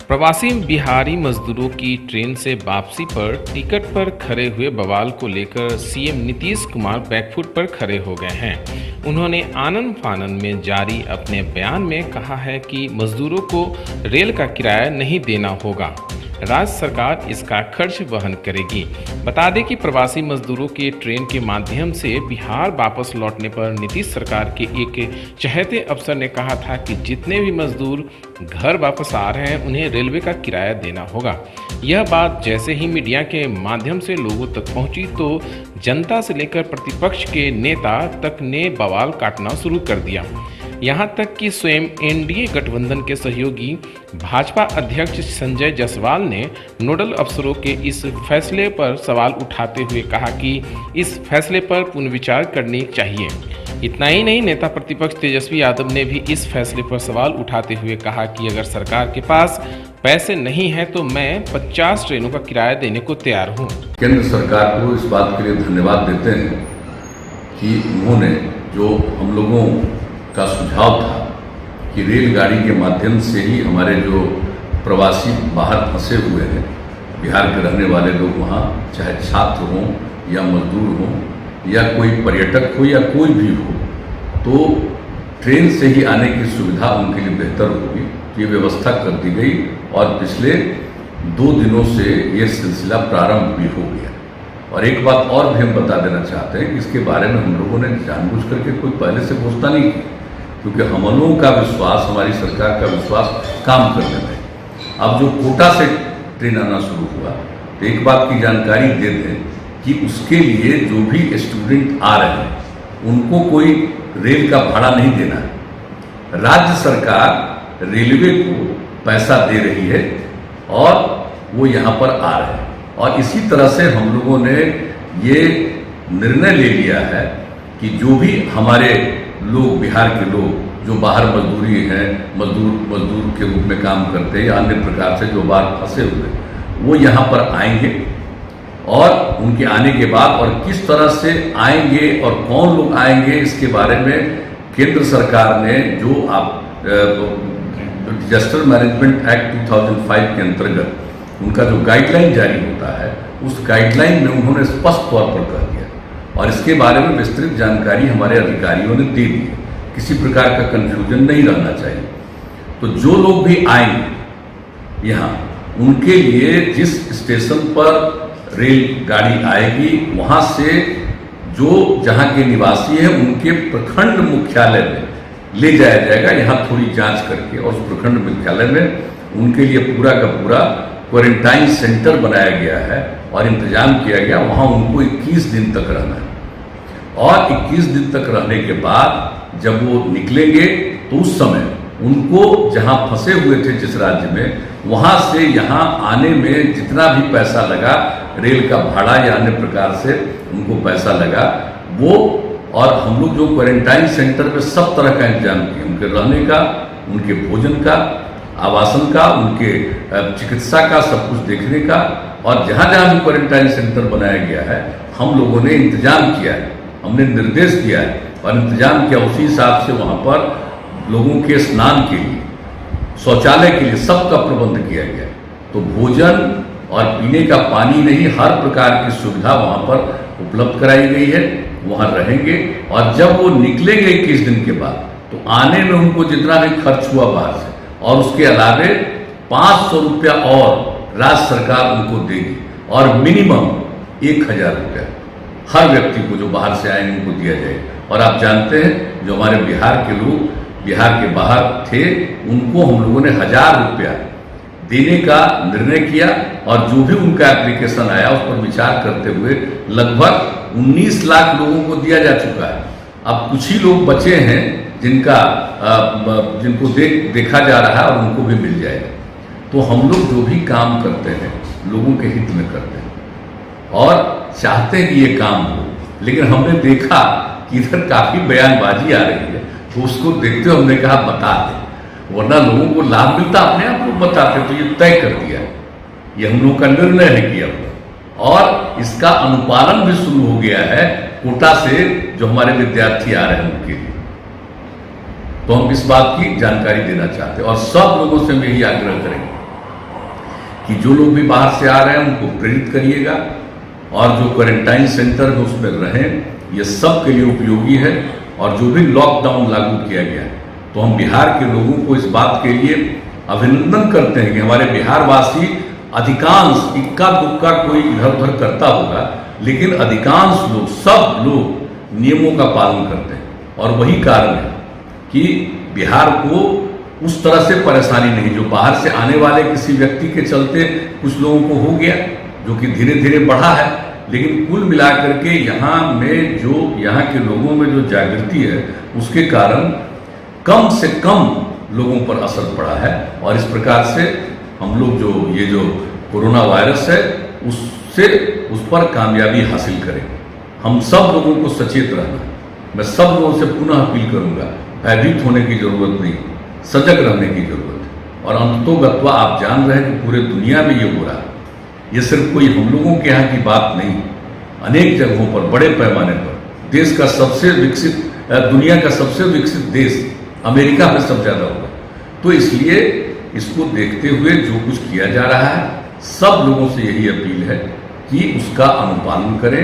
प्रवासी बिहारी मजदूरों की ट्रेन से वापसी पर टिकट पर खड़े हुए बवाल को लेकर सीएम नीतीश कुमार बैकफुट पर खड़े हो गए हैं। उन्होंने आनन फानन में जारी अपने बयान में कहा है कि मजदूरों को रेल का किराया नहीं देना होगा, राज्य सरकार इसका खर्च वहन करेगी। बता दें कि प्रवासी मजदूरों के ट्रेन के माध्यम से बिहार वापस लौटने पर नीतीश सरकार के एक चहेते अफसर ने कहा था कि जितने भी मजदूर घर वापस आ रहे हैं उन्हें रेलवे का किराया देना होगा। यह बात जैसे ही मीडिया के माध्यम से लोगों तक पहुंची तो जनता से लेकर प्रतिपक्ष के नेता तक ने बवाल काटना शुरू कर दिया। यहां तक कि स्वयं एनडीए गठबंधन के सहयोगी भाजपा अध्यक्ष संजय जायसवाल ने नोडल अफसरों के इस फैसले पर सवाल उठाते हुए कहा कि इस फैसले पर पुनर्विचार करनी चाहिए। इतना ही नहीं, नेता प्रतिपक्ष तेजस्वी यादव ने भी इस फैसले पर सवाल उठाते हुए कहा कि अगर सरकार के पास पैसे नहीं है तो मैं 50 ट्रेनों का किराया देने को तैयार हूँ। केंद्र सरकार को इस बात के लिए धन्यवाद देते हैं कि उन्होंने जो हम लोगों का सुझाव था कि रेलगाड़ी के माध्यम से ही हमारे जो प्रवासी बाहर फंसे हुए हैं, बिहार के रहने वाले लोग वहाँ, चाहे छात्र हों या मजदूर हों या कोई पर्यटक हो या कोई भी हो, तो ट्रेन से ही आने की सुविधा उनके लिए बेहतर होगी। तो ये व्यवस्था कर दी गई और पिछले 2 दिनों से ये सिलसिला प्रारंभ भी हो गया। और एक बात और भी हम बता देना चाहते हैं कि इसके बारे में हम लोगों ने जानबूझ करके कोई पहले से घोषणा नहीं की, क्योंकि हम लोगों का विश्वास, हमारी सरकार का विश्वास काम करने में। अब जो कोटा से ट्रेन आना शुरू हुआ तो एक बात की जानकारी दे दें कि उसके लिए जो भी स्टूडेंट आ रहे हैं उनको कोई रेल का भाड़ा नहीं देना है। राज्य सरकार रेलवे को पैसा दे रही है और वो यहाँ पर आ रहे हैं। और इसी तरह से हम लोगों ने ये निर्णय ले लिया है कि जो भी हमारे लोग, बिहार के लोग जो बाहर मजदूरी हैं, मजदूर के रूप में काम करते हैं या अन्य प्रकार से जो बाहर फंसे हुए, वो यहाँ पर आएंगे और उनके आने के बाद और किस तरह से आएंगे और कौन लोग आएंगे, इसके बारे में केंद्र सरकार ने जो डिजास्टर मैनेजमेंट एक्ट 2005 के अंतर्गत उनका जो गाइडलाइन जारी होता है, उस गाइडलाइन में उन्होंने स्पष्ट तौर पर कह दिया और इसके बारे में विस्तृत जानकारी हमारे अधिकारियों ने दे दी। किसी प्रकार का कंफ्यूजन नहीं रहना चाहिए। तो जो लोग भी आएंगे यहाँ, उनके लिए जिस स्टेशन पर रेलगाड़ी आएगी वहाँ से जो जहाँ के निवासी हैं उनके प्रखंड मुख्यालय में ले जाया जाएगा, यहाँ थोड़ी जांच करके, और उस प्रखंड मुख्यालय में उनके लिए पूरा का पूरा क्वारंटाइन सेंटर बनाया गया है और इंतजाम किया गया। वहाँ उनको 21 दिन तक रहना है और 21 दिन तक रहने के बाद जब वो निकलेंगे तो उस समय उनको जहाँ फंसे हुए थे जिस राज्य में, वहाँ से यहाँ आने में जितना भी पैसा लगा, रेल का भाड़ा या अन्य प्रकार से उनको पैसा लगा वो, और हम लोग जो क्वारंटाइन सेंटर में सब तरह का इंतजाम किए, उनके रहने का, उनके भोजन का, आवासन का, उनके चिकित्सा का, सब कुछ देखने का। और जहाँ जहाँ भी क्वारंटाइन सेंटर बनाया गया है हम लोगों ने इंतजाम किया है, हमने निर्देश दिया है और इंतजाम किया। उसी हिसाब से वहाँ पर लोगों के स्नान के लिए, शौचालय के लिए सबका प्रबंध किया गया। तो भोजन और पीने का पानी नहीं, हर प्रकार की सुविधा वहाँ पर उपलब्ध कराई गई है। वहाँ रहेंगे और जब वो निकलेंगे 21 दिन के बाद तो आने में उनको जितना भी खर्च हुआ बाहर से और उसके अलावे 500 रुपया और राज्य सरकार उनको देगी और मिनिमम 1000 रुपया हर व्यक्ति को जो बाहर से आएंगे उनको दिया जाएगा। और आप जानते हैं जो हमारे बिहार के लोग बिहार के बाहर थे उनको हम लोगों ने 1000 रुपया देने का निर्णय किया और जो भी उनका एप्लीकेशन आया उस पर विचार करते हुए लगभग 19 लाख लोगों को दिया जा चुका है। अब कुछ ही लोग बचे हैं जिनको देखा जा रहा है और उनको भी मिल जाएगा। तो हम लोग जो भी काम करते हैं लोगों के हित में करते हैं और चाहते हैं कि ये काम हो, लेकिन हमने देखा कि इधर काफ़ी बयानबाजी आ रही है, तो उसको देखते हुए हमने कहा बता दें, वरना लोगों को लाभ मिलता अपने आप लोग बताते। तो ये तय कर दिया, ये हम लोग का निर्णय है किया हुआ और इसका अनुपालन भी शुरू हो गया है कोटा से जो हमारे विद्यार्थी आ रहे हैं उनके लिए। तो हम इस बात की जानकारी देना चाहते हैं और सब लोगों से हम यही आग्रह करेंगे कि जो लोग भी बाहर से आ रहे हैं उनको प्रेरित करिएगा, और जो क्वारंटाइन सेंटर है उसमें रहें, ये सब के लिए उपयोगी है। और जो भी लॉकडाउन लागू किया गया है, तो हम बिहार के लोगों को इस बात के लिए अभिनंदन करते हैं कि हमारे बिहारवासी अधिकांश, इक्का दुक्का कोई इधर उधर करता होगा, लेकिन अधिकांश लोग, सब लोग नियमों का पालन करते हैं। और वही कारण है कि बिहार को उस तरह से परेशानी नहीं, जो बाहर से आने वाले किसी व्यक्ति के चलते कुछ लोगों को हो गया, जो कि धीरे धीरे बढ़ा है, लेकिन कुल मिलाकर के यहाँ के लोगों में जो जागृति है, उसके कारण कम से कम लोगों पर असर पड़ा है। और इस प्रकार से हम लोग जो कोरोना वायरस है उस पर कामयाबी हासिल करें। हम सब लोगों को सचेत रहना, मैं सब लोगों से पुनः अपील करूंगा, भयभीत होने की जरूरत नहीं, सजग रहने की जरूरत है। और अंततोगत्वा आप जान रहे हैं कि पूरे दुनिया में ये हो रहा है, ये सिर्फ कोई हम लोगों के यहाँ की बात नहीं, अनेक जगहों पर बड़े पैमाने पर दुनिया का सबसे विकसित देश अमेरिका में सब ज्यादा होगा। तो इसलिए इसको देखते हुए जो कुछ किया जा रहा है, सब लोगों से यही अपील है कि उसका अनुपालन करें।